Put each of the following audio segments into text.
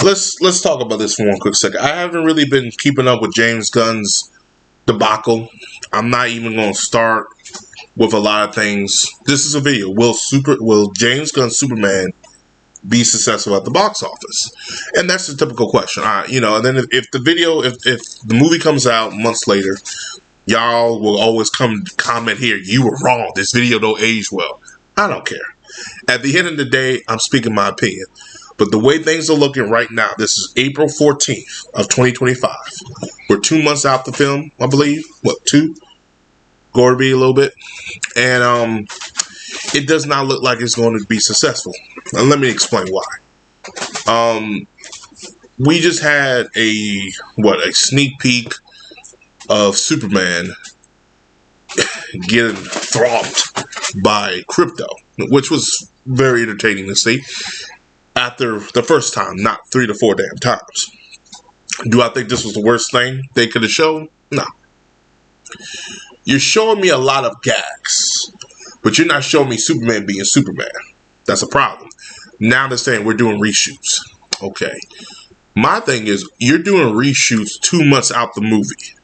let's talk about this for one quick second. I haven't really been keeping up with James Gunn's debacle. I'm not even going to start with a lot of things. This is a video. Will James Gunn's Superman be successful at the box office? And that's the typical question. And then if the movie comes out months later, y'all will always come comment here, you were wrong. This video don't age well. I don't care. At the end of the day, I'm speaking my opinion. But the way things are looking right now, this is April 14th of 2025. We're 2 months out the film, I believe. What, 2? Going to be a little bit. And it does not look like it's going to be successful. And let me explain why. We just had a sneak peek of Superman getting throbbed by crypto, which was very entertaining to see after the first time, not 3 to 4 damn times. Do I think this was the worst thing they could have shown? No. You're showing me a lot of gags, but you're not showing me Superman being Superman. That's a problem. Now they're saying we're doing reshoots. Okay. My thing is, you're doing reshoots 2 months out the movie.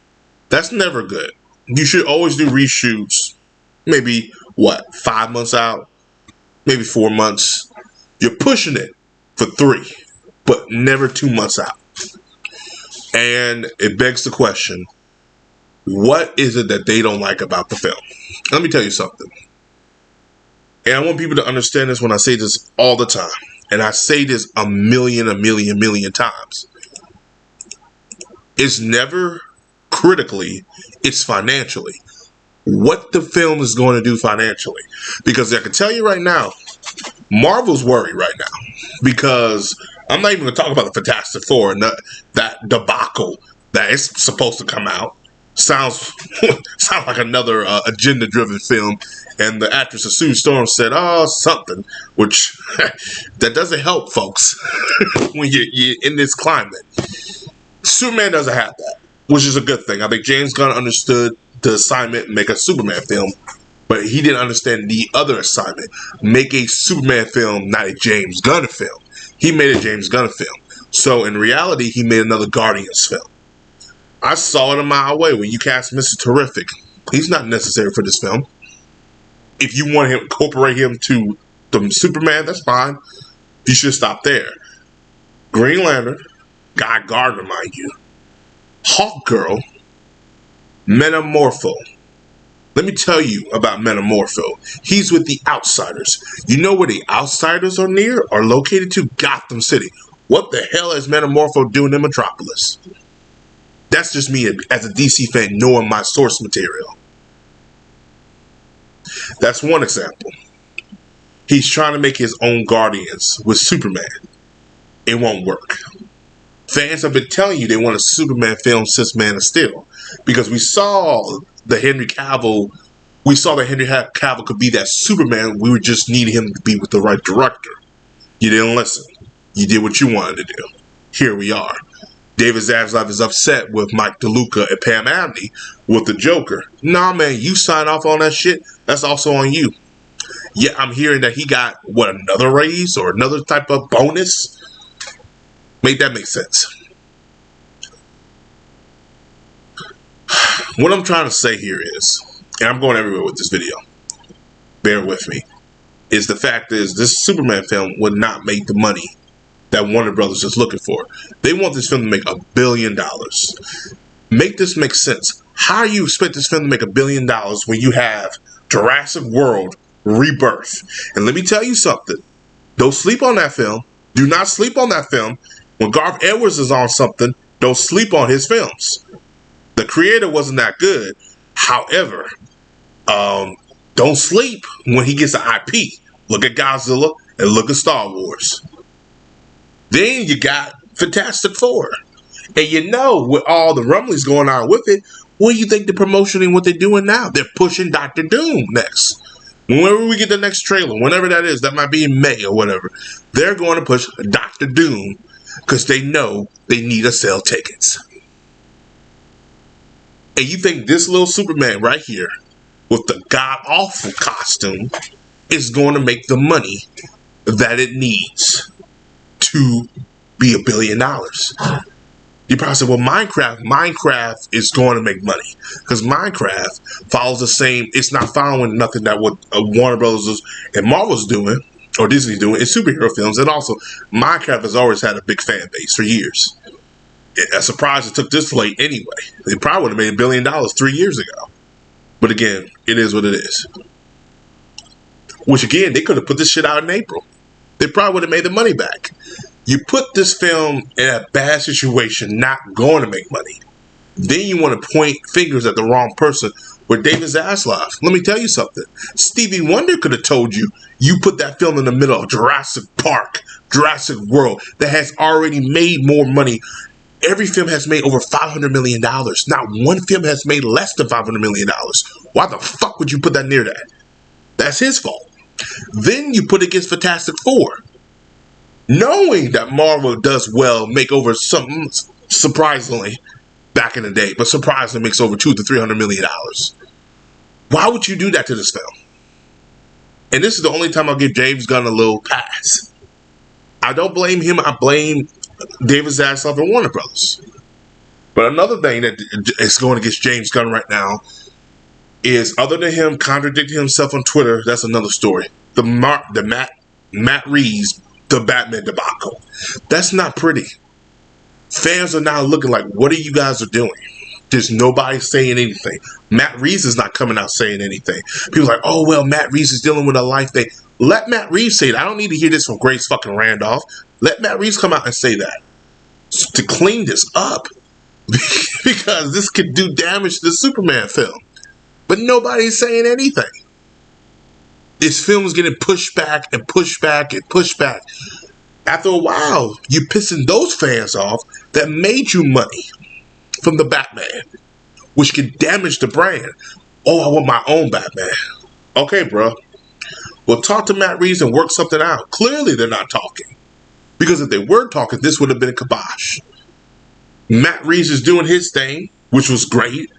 That's never good. You should always do reshoots, maybe, 5 months out? Maybe 4 months. You're pushing it for 3, but never 2 months out. And it begs the question, what is it that they don't like about the film? Let me tell you something. And I want people to understand this when I say this all the time. And I say this a million times. It's never critically, it's financially. What the film is going to do financially. Because I can tell you right now, Marvel's worried right now. Because I'm not even going to talk about the Fantastic Four and that debacle that is supposed to come out. Sounds like another agenda-driven film. And the actress of Sue Storm said, something, which that doesn't help folks when you're in this climate. Superman doesn't have that, which is a good thing. I think James Gunn understood the assignment, make a Superman film, but he didn't understand the other assignment, make a Superman film, not a James Gunn film. He made a James Gunn film. So in reality, he made another Guardians film. I saw it a mile away when you cast Mr. Terrific. He's not necessary for this film. If you want to incorporate him to the Superman, that's fine. You should stop there. Green Lantern, Guy Gardner, mind you, Hawkgirl, Metamorpho. Let me tell you about Metamorpho. He's with the Outsiders. You know where the Outsiders are near? Are located to Gotham City. What the hell is Metamorpho doing in Metropolis? That's just me as a DC fan knowing my source material. That's one example. He's trying to make his own Guardians with Superman. It won't work. Fans have been telling you they want a Superman film since Man of Steel. Because we saw that Henry Cavill could be that Superman. We would just need him to be with the right director. You didn't listen. You did what you wanted to do. Here we are. David Zaslav is upset with Mike DeLuca and Pam Abney with the Joker. Nah, man, you sign off on that shit. That's also on you. Yeah, I'm hearing that he got, another raise or another type of bonus? Make that make sense. What I'm trying to say here is, and I'm going everywhere with this video, bear with me, is the fact is this Superman film would not make the money that Warner Brothers is looking for. They want this film to make $1 billion. Make this make sense. How do you expect this film to make $1 billion when you have Jurassic World Rebirth? And let me tell you something. Don't sleep on that film. Do not sleep on that film. When Garth Edwards is on something, don't sleep on his films. The creator wasn't that good. However, don't sleep when he gets an IP. Look at Godzilla and look at Star Wars. Then you got Fantastic Four. And with all the rumblings going on with it, what do you think the promotion and what they're doing now? They're pushing Doctor Doom next. Whenever we get the next trailer, whenever that is, that might be in May or whatever, they're going to push Doctor Doom because they know they need to sell tickets. And you think this little Superman right here with the god-awful costume is going to make the money that it needs to be $1 billion. You probably say, well, Minecraft is going to make money because Minecraft follows the same. It's not following nothing that what Warner Brothers and Marvel's doing or Disney's doing in superhero films. And also, Minecraft has always had a big fan base for years. A surprise it took this late anyway. They probably would have made $1 billion 3 years ago. But again, it is what it is. Which again, they could have put this shit out in April. They probably would have made the money back. You put this film in a bad situation, not going to make money. Then you want to point fingers at the wrong person with David Zaslav. Let me tell you something. Stevie Wonder could have told you, you put that film in the middle of Jurassic Park, Jurassic World, that has already made more money. Every film has made over $500 million. Not one film has made less than $500 million. Why the fuck would you put that near that? That's his fault. Then you put it against Fantastic Four. Knowing that Marvel does well, make over something surprisingly back in the day, but surprisingly makes over $200 to $300 million. Why would you do that to this film? And this is the only time I'll give James Gunn a little pass. I don't blame him. I blame David Zaslav and Warner Brothers. But another thing that is going against James Gunn right now is, other than him contradicting himself on Twitter, that's another story. The Matt Reeves, the Batman debacle. That's not pretty. Fans are now looking like, what are you guys are doing? There's nobody saying anything. Matt Reeves is not coming out saying anything. People are like, oh, well, Matt Reeves is dealing with a life thing. Let Matt Reeves say it. I don't need to hear this from Grace fucking Randolph. Let Matt Reeves come out and say that. To clean this up. Because this could do damage to the Superman film. But nobody's saying anything. This film is getting pushed back and pushed back and pushed back. After a while, you're pissing those fans off that made you money from the Batman, which can damage the brand. Oh, I want my own Batman. Okay, bro. Well, talk to Matt Reeves and work something out. Clearly, they're not talking. Because if they were talking, this would have been a kibosh. Matt Reeves is doing his thing, which was great.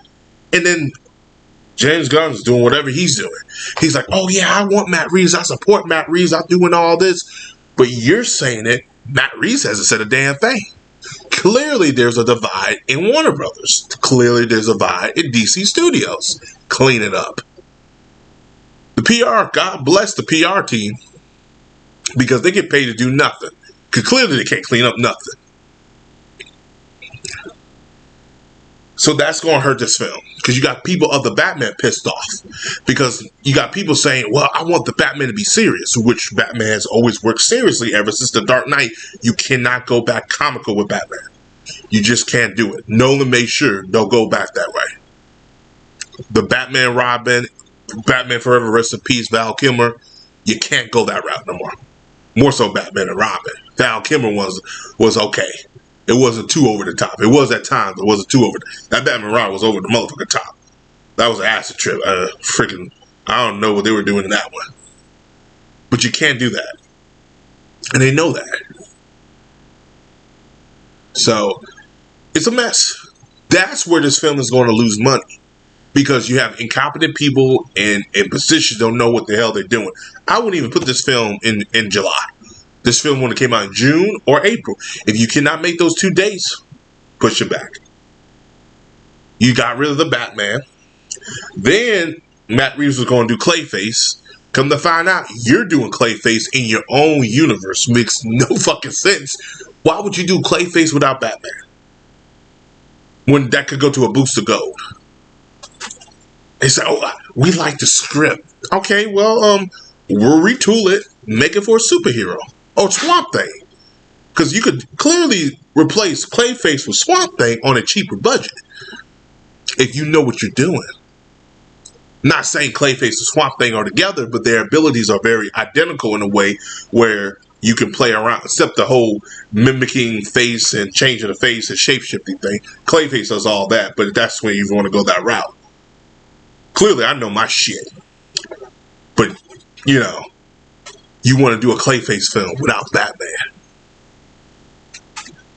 And then James Gunn is doing whatever he's doing. He's like, oh yeah, I want Matt Reeves. I support Matt Reeves. I'm doing all this. But you're saying it. Matt Reeves hasn't said a damn thing. Clearly, there's a divide in Warner Brothers. Clearly, there's a divide in DC Studios. Clean it up. The PR, God bless the PR team, because they get paid to do nothing. Because clearly, they can't clean up nothing. So that's going to hurt this film. Because you got people of the Batman pissed off. Because you got people saying, well, I want the Batman to be serious. Which Batman has always worked seriously ever since The Dark Knight. You cannot go back comical with Batman. You just can't do it. Nolan made sure don't go back that way. The Batman Robin, Batman Forever, rest in peace, Val Kilmer. You can't go that route no more. More so Batman and Robin. Val Kilmer was okay. It wasn't too over the top. It was at times, but it wasn't too over. That Batman Robin was over the motherfucking top. That was an acid trip. I don't know what they were doing in that one. But you can't do that. And they know that. So, it's a mess. That's where this film is going to lose money. Because you have incompetent people in positions don't know what the hell they're doing. I wouldn't even put this film in July. This film would have came out in June or April. If you cannot make those 2 dates, push it back. You got rid of the Batman. Then Matt Reeves was going to do Clayface. Come to find out, you're doing Clayface in your own universe. Makes no fucking sense. Why would you do Clayface without Batman? When that could go to a boost of gold. They say, oh, we like the script. Okay, well, we'll retool it. Make it for a superhero. Or Swamp Thing. Because you could clearly replace Clayface with Swamp Thing on a cheaper budget. If you know what you're doing. Not saying Clayface and Swamp Thing are together, but their abilities are very identical in a way where you can play around. Except the whole mimicking face and changing the face and shape-shifting thing. Clayface does all that, but that's when you want to go that route. Clearly, I know my shit. But, you know, you want to do a Clayface film without Batman.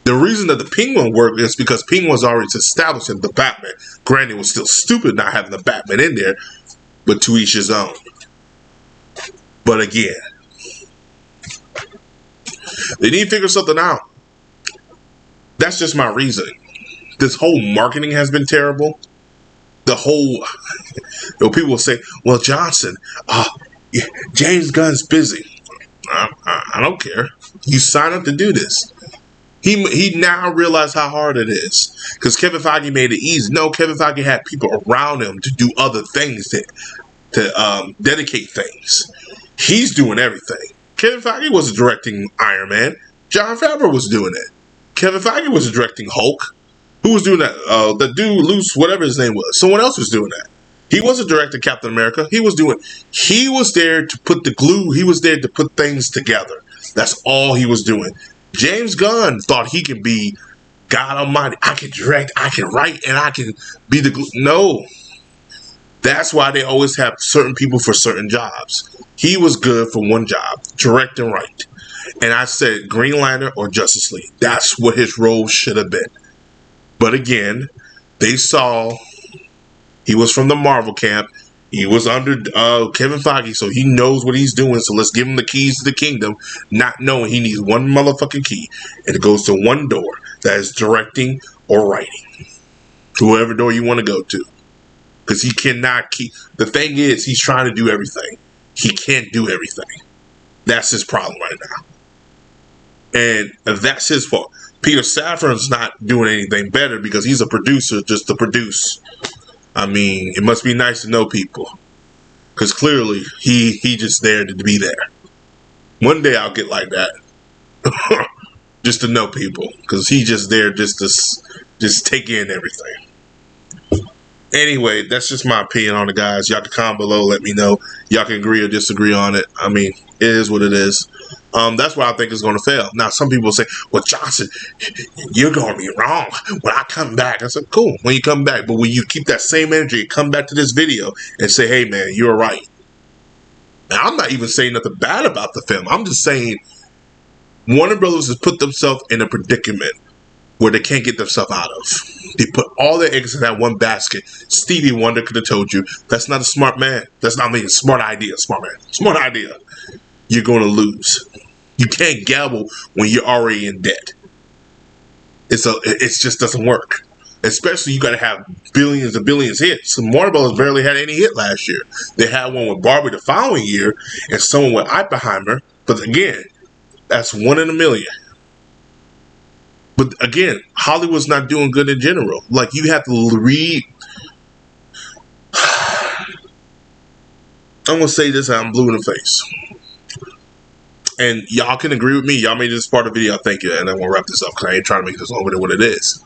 The reason that the Penguin worked is because Penguin's already established in the Batman. Granted, it was still stupid not having the Batman in there, but to each his own. But again, they need to figure something out. That's just my reasoning. This whole marketing has been terrible. The whole, people will say, well, Johnson, James Gunn's busy. I don't care. You sign up to do this. He now realized how hard it is, because Kevin Feige made it easy. No, Kevin Feige had people around him to do other things, to dedicate things. He's doing everything. Kevin Feige wasn't directing Iron Man. Jon Favreau was doing it. Kevin Feige was directing Hulk. Who was doing that? The dude, Luce, whatever his name was. Someone else was doing that. He wasn't directing Captain America. He was there to put the glue. He was there to put things together. That's all he was doing. James Gunn thought he could be God Almighty. I can direct, I can write, and I can be the glue. No. That's why they always have certain people for certain jobs. He was good for one job, direct and write. And I said Green Lantern or Justice League. That's what his role should have been. But again, they saw he was from the Marvel camp. He was under Kevin Feige, so he knows what he's doing. So let's give him the keys to the kingdom, not knowing he needs one motherfucking key. And it goes to one door. That is directing or writing. Whoever door you want to go to. Because he cannot keep... The thing is, he's trying to do everything. He can't do everything. That's his problem right now. And that's his fault. Peter Safran's not doing anything better because he's a producer just to produce. I mean, it must be nice to know people. Because clearly, he just there to be there. One day I'll get like that. Just to know people. Because he just there just to just take in everything. Anyway, that's just my opinion on it, guys. Y'all can comment below, let me know. Y'all can agree or disagree on it. I mean, it is what it is. That's why I think it's going to fail. Now, some people say, well, Johnson, you're going to be wrong when I come back. I said, cool, when you come back. But when you keep that same energy, come back to this video and say, hey, man, you're right. Now, I'm not even saying nothing bad about the film. I'm just saying Warner Brothers has put themselves in a predicament where they can't get themselves out of. They put all their eggs in that one basket. Stevie Wonder could have told you, that's not a smart man. That's not me. Smart idea, smart man. Smart idea. You're going to lose. You can't gamble when you're already in debt. It just doesn't work. Especially you got to have billions and billions hits. So Warner Brothers barely had any hit last year. They had one with Barbie the following year and someone with Oppenheimer. But again, that's 1 in a million. But again, Hollywood's not doing good in general. Like, you have to read. I'm going to say this, I'm blue in the face. And y'all can agree with me. Y'all made this part of the video. Thank you. And I'm going to wrap this up because I ain't trying to make this longer than what it is.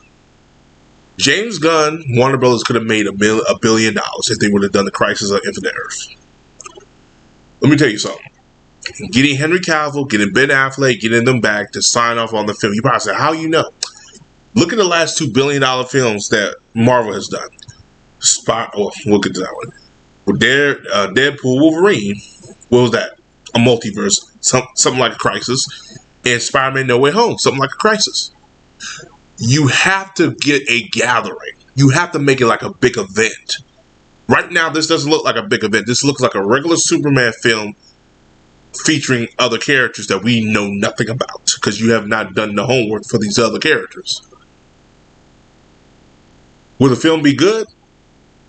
James Gunn, Warner Brothers could have made $1 billion if they would have done the Crisis on Infinite Earth. Let me tell you something. Getting Henry Cavill, getting Ben Affleck, getting them back to sign off on the film. You probably say, how you know? Look at the last $2 billion films that Marvel has done. We'll get to that one. With Deadpool, Wolverine, what was that? A multiverse, something like a Crisis. And Spider-Man No Way Home, something like a Crisis. You have to get a gathering. You have to make it like a big event. Right now, this doesn't look like a big event. This looks like a regular Superman film featuring other characters that we know nothing about because you have not done the homework for these other characters. Will the film be good?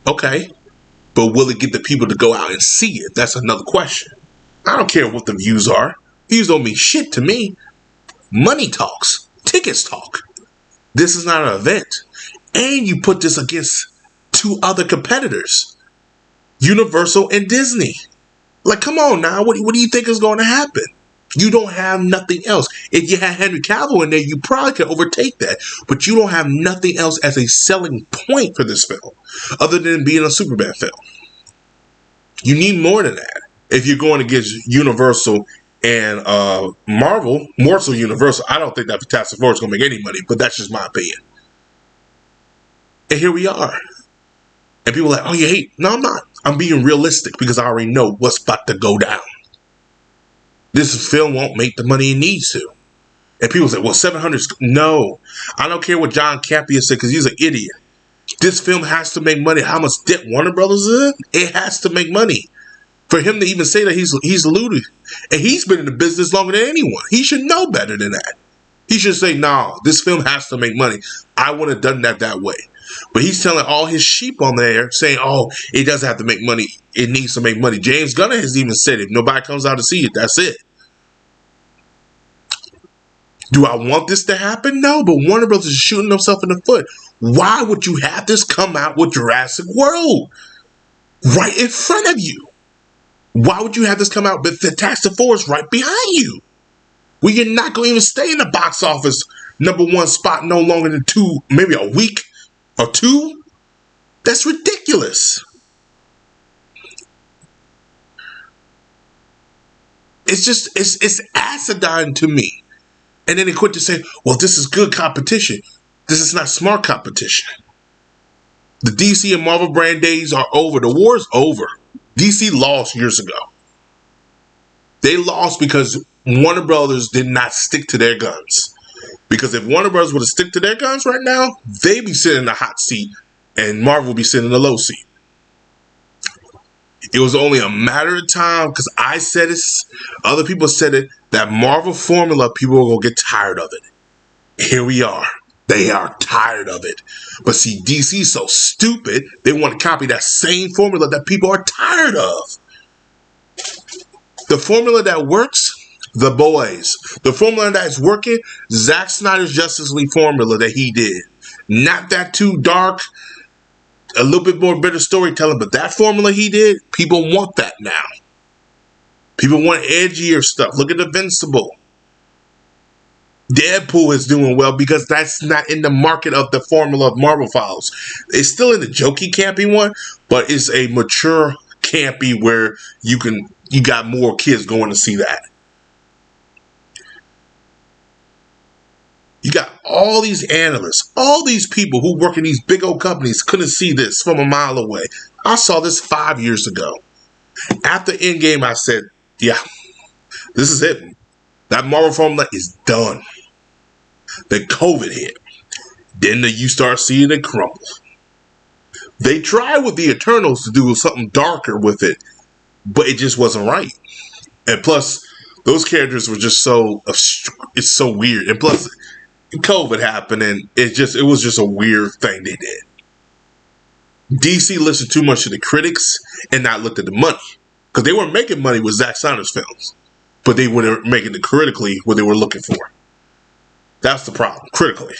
Okay. But will it get the people to go out and see it? That's another question. I don't care what the views are. Views don't mean shit to me. Money talks. Tickets talk. This is not an event. And you put this against 2 other competitors. Universal and Disney. Like, come on now. What do you think is going to happen? You don't have nothing else. If you had Henry Cavill in there, you probably could overtake that. But you don't have nothing else as a selling point for this film, other than being a Superman film. You need more than that. If you're going against Universal and Marvel, more so Universal, I don't think that Fantastic Four is going to make any money, but that's just my opinion. And here we are. And people are like, oh, you hate. No, I'm not. I'm being realistic because I already know what's about to go down. This film won't make the money it needs to. And people say, well, 700. No. I don't care what John Campia said because he's an idiot. This film has to make money. How much debt Warner Brothers is in? It has to make money. For him to even say that he's looted. And he's been in the business longer than anyone. He should know better than that. He should say, "No, this film has to make money. I would have done that way." But he's telling all his sheep on there, saying, "Oh, it doesn't have to make money. It needs to make money." James Gunn has even said, "If nobody comes out to see it, that's it." Do I want this to happen? No, but Warner Bros. Is shooting themselves in the foot. Why would you have this come out with Jurassic World right in front of you? Why would you have this come out with Fantastic Four right behind you? Well, you're not going to even stay in the box office #1 spot no longer than maybe a week or two? That's ridiculous. It's acidine to me. And then they quit to say, well, this is good competition. This is not smart competition. The DC and Marvel brand days are over. The war's over. DC lost years ago. They lost because Warner Brothers did not stick to their guns. Because if Warner Brothers would have stick to their guns right now, they'd be sitting in the hot seat and Marvel would be sitting in the low seat. It was only a matter of time, because I said it, other people said it, that Marvel formula, people are going to get tired of it. Here we are. They are tired of it. But see, DC's so stupid, they want to copy that same formula that people are tired of. The formula that works, The Boys. The formula that's working, Zack Snyder's Justice League formula that he did. Not that too dark, a little bit more better storytelling, but that formula he did, people want that now. People want edgier stuff. Look at Invincible. Deadpool is doing well because that's not in the market of the formula of Marvel files. It's still in the jokey, campy one, but it's a mature campy where you got more kids going to see that. You got all these analysts, all these people who work in these big old companies couldn't see this from a mile away. I saw this 5 years ago. After Endgame, I said, yeah, this is it. That Marvel formula is done. Then COVID hit. Then you start seeing it crumble. They tried with the Eternals to do something darker with it, but it just wasn't right. And plus, those characters were just it's so weird. And plus, COVID happened, and it was just a weird thing they did. DC listened too much to the critics and not looked at the money, because they weren't making money with Zack Snyder's films, but they weren't making it critically what they were looking for. That's the problem, critically.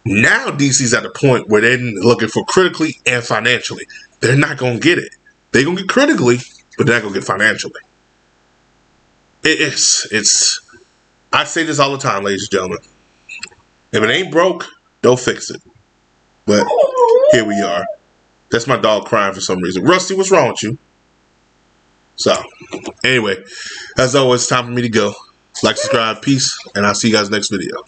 Now DC's at the point where they're looking for critically and financially. They're not going to get it. They're going to get critically, but they're not going to get financially. I say this all the time, ladies and gentlemen. If it ain't broke, don't fix it. But here we are. That's my dog crying for some reason. Rusty, what's wrong with you? So, anyway, as always, it's time for me to go. Like, subscribe, peace, and I'll see you guys next video.